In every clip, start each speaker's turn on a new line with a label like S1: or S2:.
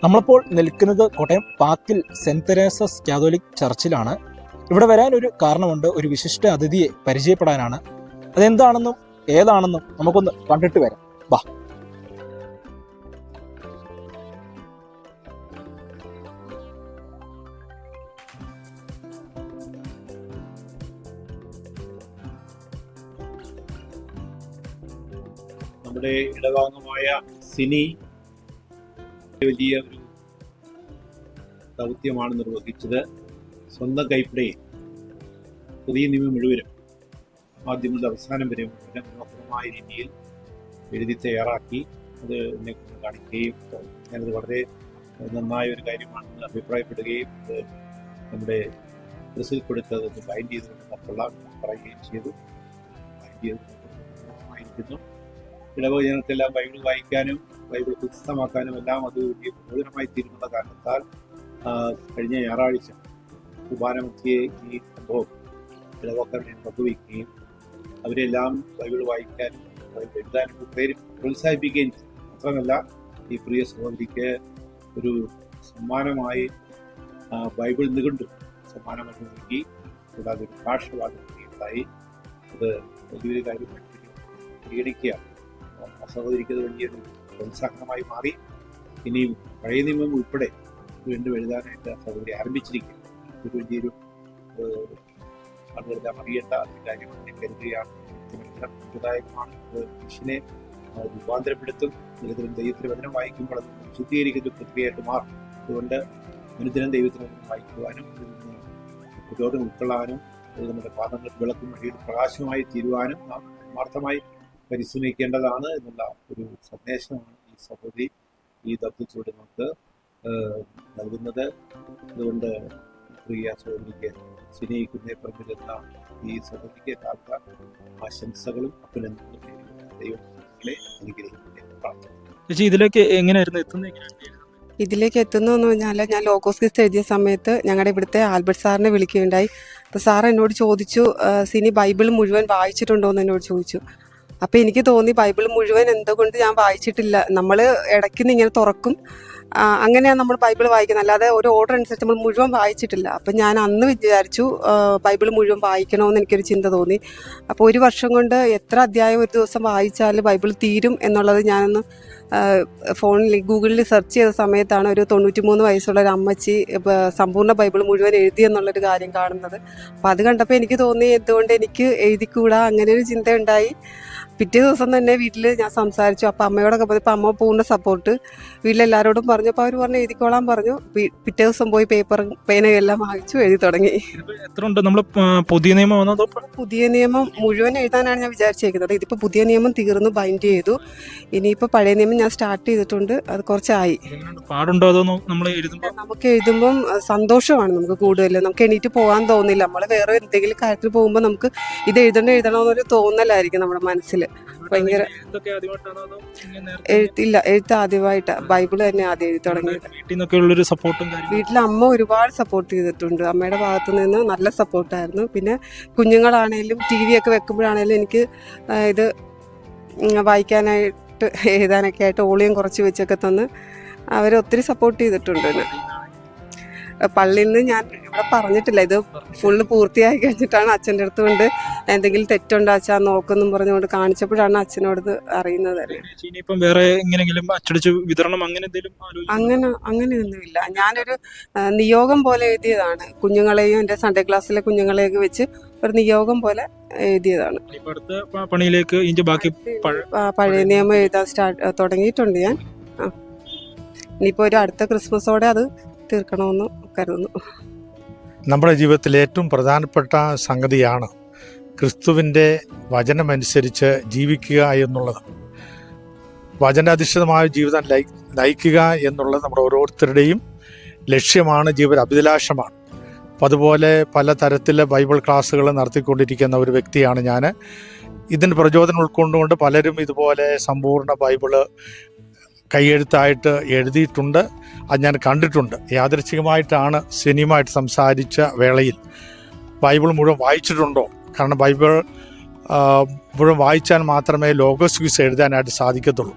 S1: നമ്മളിപ്പോൾ നിൽക്കുന്നത് Kottayam പാക്കിൽ saint Teresa's Catholic ചർച്ചിലാണ്. ഇവിടെ വരാനൊരു കാരണമുണ്ട്, ഒരു വിശിഷ്ട അതിഥിയെ പരിചയപ്പെടാനാണ്. അതെന്താണെന്നും ഏതാണെന്നും നമുക്കൊന്ന് കണ്ടിട്ട് വരാം. വാ.
S2: നമ്മുടെ ഇടവാംഗമായ സിനി വലിയ ഒരു ദൗത്യമാണ് നിർവഹിച്ചത്. സ്വന്തം കൈപ്പിടയിൽ പുതിയ നിയമം മുഴുവനും ആദ്യം മുതൽ അവസാനം വരെ വളരെ മനോഹരമായ രീതിയിൽ എഴുതി തയ്യാറാക്കി അത് എന്നെ കാണിക്കുകയും ഞാനത് വളരെ നന്നായ ഒരു കാര്യമാണെന്ന് അഭിപ്രായപ്പെടുകയും അത് നമ്മുടെ ഡ്രസ്സിൽ കൊടുത്തത് ബൈൻഡ് ചെയ്തുകൊണ്ട് മറ്റുള്ള പറയുകയും ചെയ്തു. ബൈൻഡ് ചെയ്തിരിക്കുന്നു. ഇടവജനത്തെല്ലാം ബൈബിൾ വായിക്കാനും ബൈബിൾ പുസ്തകമാക്കാനും എല്ലാം അത് വലിയ പ്രയോജനമായി തീരുന്ന കാരണത്താൽ കഴിഞ്ഞ ഞായറാഴ്ച കുർബാനമധ്യേ ഈ സംഭവം ഇടവക്കാരെ പങ്കുവയ്ക്കുകയും അവരെല്ലാം ബൈബിൾ വായിക്കാനും ബൈബിൾ എഴുതാനും പ്രോത്സാഹിപ്പിക്കുകയും ചെയ്തു. മാത്രമല്ല ഈ പ്രിയ സഹോദരിക്ക് ഒരു സമ്മാനമായി ബൈബിൾ നിഘണ്ടു സമ്മാനമായി നൽകി. കൂടാതെ ഒരു ഭാഷവാദം ഉണ്ടായി. അത് വലിയൊരു കാര്യമായിട്ട് പരിഗണിക്കുകയാണ്. സഹോദരിക്ക് അത് വലിയൊരു പ്രോത്സാഹനമായി മാറി. ഇനിയും പഴയ നിയമം ഉൾപ്പെടെ വീണ്ടും എഴുതാനായിട്ട് സഹോദരി ആരംഭിച്ചിരിക്കുന്നു. ഒരു വലിയൊരു ആളുകളെല്ലാം അറിയേണ്ട കാര്യമാണ് കരുതുകയാണ്. സമുദായമാണ് മനുഷ്യനെ രൂപാന്തരപ്പെടുത്തും. നിരന്തരം ദൈവത്തിന് വചനം വായിക്കുമ്പോൾ അത് ശുദ്ധീകരിക്കുന്ന പ്രക്രിയയായിട്ട് മാറും. അതുകൊണ്ട് അനുദിനം ദൈവത്തിന് വചനം വായിക്കുവാനും പ്രചോദനം ഉൾക്കൊള്ളാനും നമ്മുടെ പാദങ്ങൾക്ക് വിളക്കും വഴിയിൽ പ്രകാശമായി തീരുവാനും നാം ആത്മാർത്ഥമായി പരിശ്രമിക്കേണ്ടതാണ് എന്നുള്ള ഒരു സന്ദേശമാണ് ഈ സഹോദരി ഈ ദൗത്യത്തിലൂടെ നമുക്ക് നൽകുന്നത്. അതുകൊണ്ട് പ്രിയ സഹോദരിക്ക് സ്നേഹിക്കുന്ന പ്രമുഖ ഈ സഹോദരിക്ക് എല്ലാ ആശംസകളും അഭിനന്ദനങ്ങളും ദൈവങ്ങളെ അനുഗ്രഹിക്കട്ടെ പ്രാർത്ഥന.
S1: ഇതിലേക്ക് എങ്ങനെയായിരുന്നു എത്തുന്നത്?
S3: ഇതിലേക്ക് എത്തുന്നതെന്ന് പറഞ്ഞാൽ ഞാൻ ലോഗോസ് ക്വിസ് എഴുതിയ സമയത്ത് ഞങ്ങളുടെ ഇവിടുത്തെ ആൽബർട്ട് സാറിനെ വിളിക്കുകയുണ്ടായി. അപ്പോൾ സാർ എന്നോട് ചോദിച്ചു, സിനി ബൈബിൾ മുഴുവൻ വായിച്ചിട്ടുണ്ടോ എന്ന് എന്നോട് ചോദിച്ചു. അപ്പോൾ എനിക്ക് തോന്നി ബൈബിൾ മുഴുവൻ എന്തുകൊണ്ട് ഞാൻ വായിച്ചിട്ടില്ല. നമ്മൾ ഇടയ്ക്ക് ഇങ്ങനെ തുറക്കും, അങ്ങനെയാണ് നമ്മൾ ബൈബിൾ വായിക്കുന്നത്, അല്ലാതെ ഒരു ഓർഡർ അനുസരിച്ച് നമ്മൾ മുഴുവൻ വായിച്ചിട്ടില്ല. അപ്പം ഞാൻ അന്ന് വിചാരിച്ചു ബൈബിൾ മുഴുവൻ വായിക്കണമെന്ന് എനിക്കൊരു ചിന്ത തോന്നി. അപ്പോൾ ഒരു വർഷം കൊണ്ട് എത്ര അധ്യായം ഒരു ദിവസം വായിച്ചാൽ ബൈബിൾ തീരും എന്നുള്ളത് ഞാനൊന്ന് ഫോണിൽ ഗൂഗിളിൽ സെർച്ച് ചെയ്ത സമയത്താണ് ഒരു 93 വയസ്സുള്ള ഒരു അമ്മച്ചി സമ്പൂർണ്ണ ബൈബിൾ മുഴുവൻ എഴുതിയെന്നുള്ളൊരു കാര്യം കാണുന്നത്. അപ്പം അത് കണ്ടപ്പോൾ എനിക്ക് തോന്നി എന്തുകൊണ്ട് എനിക്ക് എഴുതിക്കൂടാ, അങ്ങനെ ഒരു ചിന്ത ഉണ്ടായി. പിറ്റേ ദിവസം തന്നെ വീട്ടിൽ ഞാൻ സംസാരിച്ചു. അപ്പോൾ അമ്മയോടൊക്കെ പോയപ്പോൾ അമ്മ പൂർണ്ണ സപ്പോർട്ട്. വീട്ടിലെല്ലാവരോടും പറഞ്ഞപ്പോൾ അവർ പറഞ്ഞു എഴുതിക്കോളാൻ പറഞ്ഞു. പിറ്റേ ദിവസം പോയി പേപ്പറും പേനയും എല്ലാം വാങ്ങിച്ചു എഴുതി തുടങ്ങി.
S1: എത്ര ഉണ്ട്? നമ്മൾ പുതിയ നിയമം
S3: പുതിയ നിയമം മുഴുവൻ എഴുതാനാണ് ഞാൻ വിചാരിച്ചേക്കുന്നത്. ഇതിപ്പോൾ പുതിയ നിയമം തീർന്നു, ബൈൻഡ് ചെയ്തു. ഇനിയിപ്പോൾ പഴയ നിയമം ഞാൻ സ്റ്റാർട്ട് ചെയ്തിട്ടുണ്ട്. അത് കുറച്ചായി.
S1: പാടുണ്ടോ? അതോ
S3: നമുക്ക് എഴുതുമ്പം സന്തോഷമാണ് നമുക്ക് കൂടുതൽ. നമുക്ക് എണീറ്റ് പോകാൻ തോന്നില്ല. നമ്മൾ വേറെ എന്തെങ്കിലും കാര്യത്തിൽ പോകുമ്പോൾ നമുക്ക് ഇത് എഴുതണമെന്നൊരു തോന്നലായിരിക്കും നമ്മുടെ മനസ്സിൽ. ഭയങ്കര എഴുത്ത് ആദ്യമായിട്ട് ബൈബിൾ തന്നെ ആദ്യം എഴുതി തുടങ്ങിയത്. വീട്ടിൽ അമ്മ ഒരുപാട് സപ്പോർട്ട് ചെയ്തിട്ടുണ്ട്. അമ്മയുടെ ഭാഗത്തു നിന്ന് നല്ല സപ്പോർട്ടായിരുന്നു. പിന്നെ കുഞ്ഞുങ്ങളാണേലും TV ഒക്കെ വെക്കുമ്പോഴാണേലും എനിക്ക് ഇത് വായിക്കാനായിട്ട് എഴുതാനൊക്കെ ആയിട്ട് ഓളിയും കുറച്ച് വെച്ചൊക്കെ തന്ന് അവരൊത്തിരി സപ്പോർട്ട് ചെയ്തിട്ടുണ്ട് എന്നെ. പള്ളിയിൽ നിന്ന് ഞാൻ ഇവിടെ പറഞ്ഞിട്ടില്ല, ഇത് ഫുള്ള് പൂർത്തിയായി കഴിഞ്ഞിട്ടാണ് അച്ഛൻ്റെ അടുത്ത് കൊണ്ട് എന്തെങ്കിലും തെറ്റുണ്ടോ അച്ഛാ നോക്കെന്നും പറഞ്ഞുകൊണ്ട് കാണിച്ചപ്പോഴാണ് അച്ഛനോട് അറിയുന്നത് തന്നെ. അങ്ങനെയൊന്നുമില്ല. ഞാനൊരു നിയോഗം പോലെ എഴുതിയതാണ്. കുഞ്ഞുങ്ങളെയും എൻ്റെ സൺഡേ ക്ലാസ്സിലെ കുഞ്ഞുങ്ങളെയൊക്കെ വെച്ച് ഒരു നിയോഗം പോലെ എഴുതിയതാണ്. പഴയ നിയമം എഴുതാൻ തുടങ്ങിയിട്ടുണ്ട് ഞാൻ. ഇനിയിപ്പോൾ ഒരു അടുത്ത ക്രിസ്മസോടെ അത് തീർക്കണമെന്ന് കരുതുന്നു.
S4: നമ്മുടെ ജീവിതത്തിലെ ഏറ്റവും പ്രധാനപ്പെട്ട സംഗതിയാണ് ക്രിസ്തുവിൻ്റെ വചനമനുസരിച്ച് ജീവിക്കുക എന്നുള്ളത്. വചനാധിഷ്ഠിതമായ ജീവിതം നയിക്കുക എന്നുള്ളത് നമ്മുടെ ഓരോരുത്തരുടെയും ലക്ഷ്യമാണ്, ജീവിത അഭിലാഷമാണ്. അപ്പം അതുപോലെ പലതരത്തിലെ ബൈബിൾ ക്ലാസ്സുകൾ നടത്തിക്കൊണ്ടിരിക്കുന്ന ഒരു വ്യക്തിയാണ് ഞാൻ. ഇതിന് പ്രചോദനം ഉൾക്കൊണ്ടുകൊണ്ട് പലരും ഇതുപോലെ സമ്പൂർണ്ണ ബൈബിള് കൈയെഴുത്തായിട്ട് എഴുതിയിട്ടുണ്ട്. അത് ഞാൻ കണ്ടിട്ടുണ്ട്. യാദൃച്ഛികമായിട്ടാണ് സിനിമയായിട്ട് സംസാരിച്ച വേളയിൽ ബൈബിൾ മുഴുവൻ വായിച്ചിട്ടുണ്ടോ, കാരണം ബൈബിൾ മുഴുവൻ വായിച്ചാൽ മാത്രമേ ലോഗോസ് ക്വിസ് എഴുതാനായിട്ട് സാധിക്കത്തുള്ളൂ.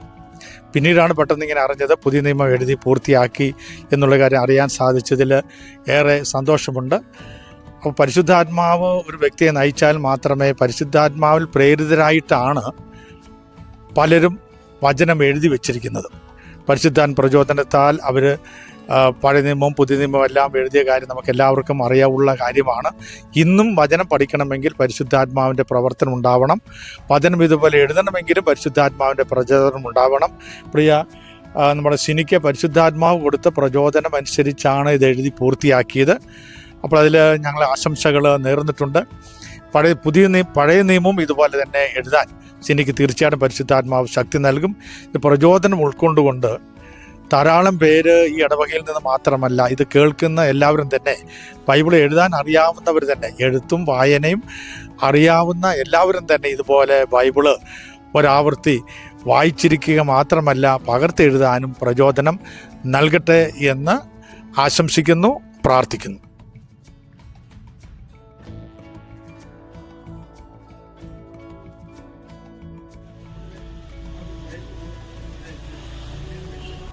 S4: പിന്നീടാണ് പെട്ടെന്ന് ഇങ്ങനെ അറിഞ്ഞത് പുതിയ നിയമം എഴുതി പൂർത്തിയാക്കി എന്നുള്ള കാര്യം അറിയാൻ സാധിച്ചതിൽ ഏറെ സന്തോഷമുണ്ട്. അപ്പോൾ പരിശുദ്ധാത്മാവ് ഒരു വ്യക്തിയെ നയിച്ചാൽ മാത്രമേ, പരിശുദ്ധാത്മാവിൽ പ്രേരിതരായിട്ടാണ് പലരും വചനം എഴുതി വച്ചിരിക്കുന്നത്. പരിശുദ്ധാത്മ പ്രചോദനത്താൽ അവർ പഴയ നിയമവും പുതിയ നിയമവും എല്ലാം എഴുതിയ കാര്യം നമുക്ക് എല്ലാവർക്കും അറിയാവുന്ന കാര്യമാണ്. ഇന്നും വചനം പഠിക്കണമെങ്കിൽ പരിശുദ്ധാത്മാവിൻ്റെ പ്രവർത്തനം ഉണ്ടാവണം. വചനം ഇതുപോലെ എഴുതണമെങ്കിലും പരിശുദ്ധാത്മാവിൻ്റെ പ്രചോദനം ഉണ്ടാവണം. പ്രിയ നമ്മുടെ സിനിക്ക് പരിശുദ്ധാത്മാവ് കൊടുത്ത പ്രചോദനം അനുസരിച്ചാണ് ഇത് എഴുതി പൂർത്തിയാക്കിയത്. അപ്പോൾ അതിൽ ഞങ്ങൾ ആശംസകൾ നേർന്നിട്ടുണ്ട്. പഴയ നിയമവും ഇതുപോലെ തന്നെ എഴുതാൻ സിനിക്ക് തീർച്ചയായിട്ടും പരിശുദ്ധാത്മാവ് ശക്തി നൽകും. ഇത് പ്രചോദനം ഉൾക്കൊണ്ടുകൊണ്ട് ധാരാളം പേര് ഈ ഇടവകയിൽ നിന്ന് മാത്രമല്ല, ഇത് കേൾക്കുന്ന എല്ലാവരും തന്നെ, ബൈബിൾ എഴുതാൻ അറിയാവുന്നവർ തന്നെ, എഴുത്തും വായനയും അറിയാവുന്ന എല്ലാവരും തന്നെ ഇതുപോലെ ബൈബിള് ഒരാവർത്തി വായിച്ചിരിക്കുക മാത്രമല്ല പകർത്തെഴുതാനും പ്രചോദനം നൽകട്ടെ എന്ന് ആശംസിക്കുന്നു, പ്രാർത്ഥിക്കുന്നു.